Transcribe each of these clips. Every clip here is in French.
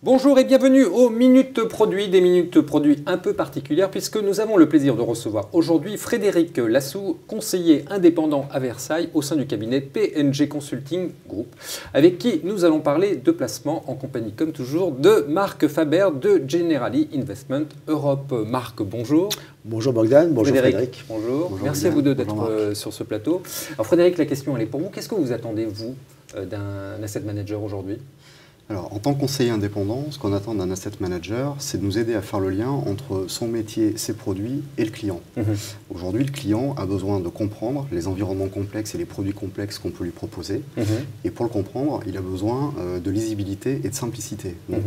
Bonjour et bienvenue aux Minutes Produits, des Minutes Produits un peu particulières puisque nous avons le plaisir de recevoir aujourd'hui Frédéric Lassou, conseiller indépendant à Versailles au sein du cabinet PNG Consulting Group, avec qui nous allons parler de placement en compagnie comme toujours de Marc Faber de Generali Investment Europe. Marc, bonjour. Bonjour Bogdan, bonjour Frédéric. Bonjour. Bonjour Merci Bogdan. à vous deux d'être sur ce plateau. Alors Frédéric, la question elle est pour vous. Qu'est-ce que vous attendez, vous, d'un asset manager aujourd'hui ? Alors, en tant que conseiller indépendant, ce qu'on attend d'un asset manager, c'est de nous aider à faire le lien entre son métier, ses produits et le client. Aujourd'hui, le client a besoin de comprendre les environnements complexes et les produits complexes qu'on peut lui proposer. Et pour le comprendre, il a besoin de lisibilité et de simplicité. Donc,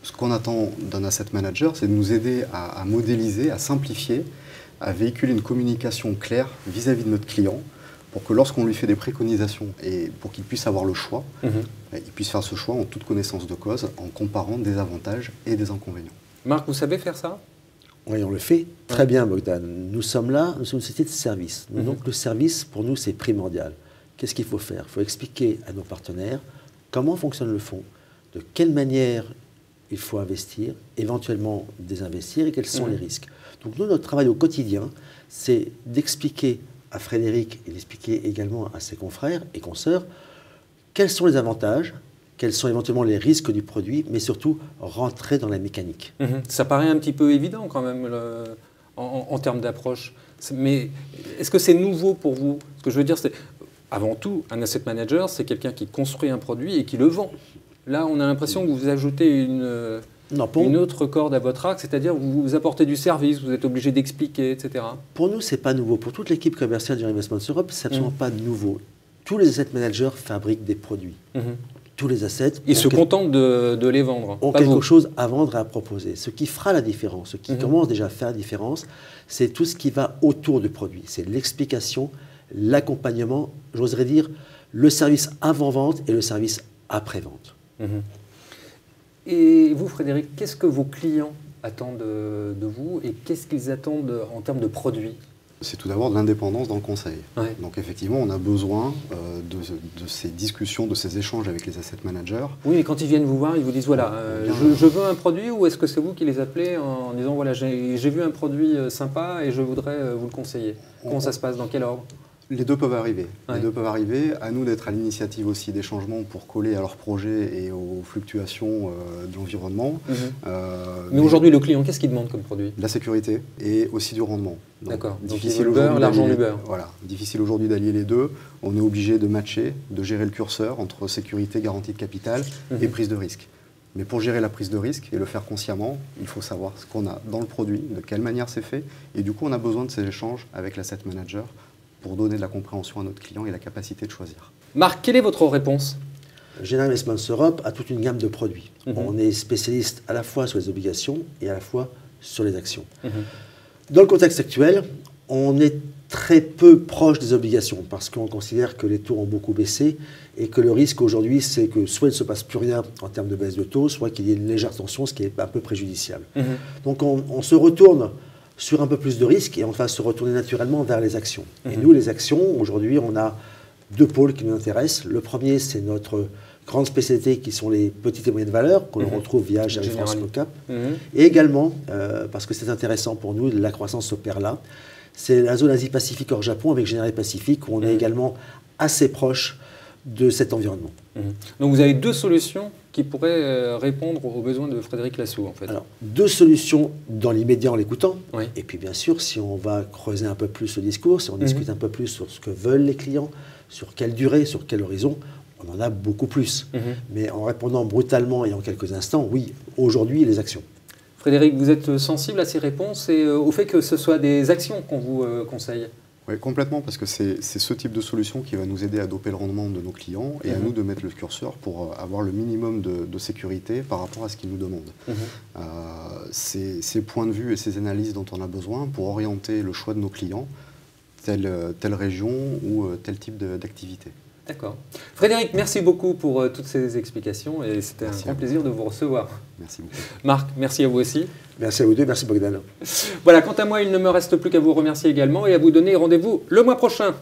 ce qu'on attend d'un asset manager, c'est de nous aider à modéliser, à simplifier, à véhiculer une communication claire vis-à-vis de notre client, pour que lorsqu'on lui fait des préconisations et pour qu'il puisse avoir le choix, il puisse faire ce choix en toute connaissance de cause, en comparant des avantages et des inconvénients. Marc, vous savez faire ça ? Oui, on le fait très bien, Bogdan. Nous sommes là, nous sommes une société de service. Donc le service, pour nous, c'est primordial. Qu'est-ce qu'il faut faire ? Il faut expliquer à nos partenaires comment fonctionne le fonds, de quelle manière il faut investir, éventuellement désinvestir et quels sont les risques. Donc nous, notre travail au quotidien, c'est d'expliquer à Frédéric et d'expliquer également à ses confrères et consoeurs quels sont les avantages, quels sont éventuellement les risques du produit, mais surtout rentrer dans la mécanique. Ça paraît un petit peu évident quand même en termes d'approche. Mais est-ce que c'est nouveau pour vous ? Ce que je veux dire, c'est avant tout, un asset manager, c'est quelqu'un qui construit un produit et qui le vend. Là, on a l'impression que vous ajoutez une autre corde à votre arc, c'est-à-dire que vous apportez du service, vous êtes obligé d'expliquer, etc. Pour nous, ce n'est pas nouveau. Pour toute l'équipe commerciale du Investment Europe, ce n'est absolument pas nouveau. Tous les asset managers fabriquent des produits. Tous les assets Ils se contentent de les vendre. Ont quelque chose à vendre et à proposer. Ce qui fera la différence, ce qui commence déjà à faire la différence, c'est tout ce qui va autour du produit. C'est l'explication, l'accompagnement, j'oserais dire le service avant-vente et le service après-vente. Et vous, Frédéric, qu'est-ce que vos clients attendent de vous et qu'est-ce qu'ils attendent en termes de produits ? C'est tout d'abord de l'indépendance dans le conseil. Ouais. Donc effectivement, on a besoin de ces discussions, de ces échanges avec les asset managers. Oui, mais quand ils viennent vous voir, ils vous disent voilà, je veux un produit, ou est-ce que c'est vous qui les appelez en disant voilà, j'ai vu un produit sympa et je voudrais vous le conseiller ? Comment ça se passe ? Dans quel ordre ? Les deux peuvent arriver. Ouais. Les deux peuvent arriver. À nous d'être à l'initiative aussi des changements pour coller à leurs projets et aux fluctuations de l'environnement. Mais aujourd'hui, le client, qu'est-ce qu'il demande comme produit ? De la sécurité et aussi du rendement. D'accord. Donc Difficile le beurre, l'argent du beurre. Voilà. Difficile aujourd'hui d'allier les deux. On est obligé de matcher, de gérer le curseur entre sécurité, garantie de capital et prise de risque. Mais pour gérer la prise de risque et le faire consciemment, il faut savoir ce qu'on a dans le produit, de quelle manière c'est fait. Et du coup, on a besoin de ces échanges avec l'asset manager pour donner de la compréhension à notre client et la capacité de choisir. Marc, quelle est votre réponse ? Generali Investment Europe a toute une gamme de produits. On est spécialiste à la fois sur les obligations et à la fois sur les actions. Dans le contexte actuel, on est très peu proche des obligations parce qu'on considère que les taux ont beaucoup baissé et que le risque aujourd'hui, c'est que soit il ne se passe plus rien en termes de baisse de taux, soit qu'il y ait une légère tension, ce qui est un peu préjudiciable. Donc on se retourne sur un peu plus de risques et on va se retourner naturellement vers les actions. Et nous, les actions, aujourd'hui, on a deux pôles qui nous intéressent. Le premier, c'est notre grande spécialité qui sont les petites et moyennes valeurs qu'on retrouve via Generali France Cap. Et également, parce que c'est intéressant pour nous, la croissance s'opère là, c'est la zone Asie-Pacifique hors Japon avec Generali Pacifique où on est également assez proche de cet environnement. Donc vous avez deux solutions qui pourraient répondre aux besoins de Frédéric Lassou, en fait. Alors, deux solutions dans l'immédiat en l'écoutant. Oui. Et puis bien sûr, si on va creuser un peu plus le discours, si on discute un peu plus sur ce que veulent les clients, sur quelle durée, sur quel horizon, on en a beaucoup plus. Mais en répondant brutalement et en quelques instants, oui, aujourd'hui, les actions. Frédéric, vous êtes sensible à ces réponses et au fait que ce soit des actions qu'on vous conseille ? Oui, complètement, parce que c'est ce type de solution qui va nous aider à doper le rendement de nos clients et à nous de mettre le curseur pour avoir le minimum de sécurité par rapport à ce qu'ils nous demandent. Ces points de vue et ces analyses dont on a besoin pour orienter le choix de nos clients, telle région ou tel type d'activité. D'accord. Frédéric, merci beaucoup pour toutes ces explications et c'était un grand plaisir de vous recevoir. Merci beaucoup. Marc, merci à vous aussi. Merci à vous deux, merci Bogdan. Voilà, quant à moi, il ne me reste plus qu'à vous remercier également et à vous donner rendez-vous le mois prochain.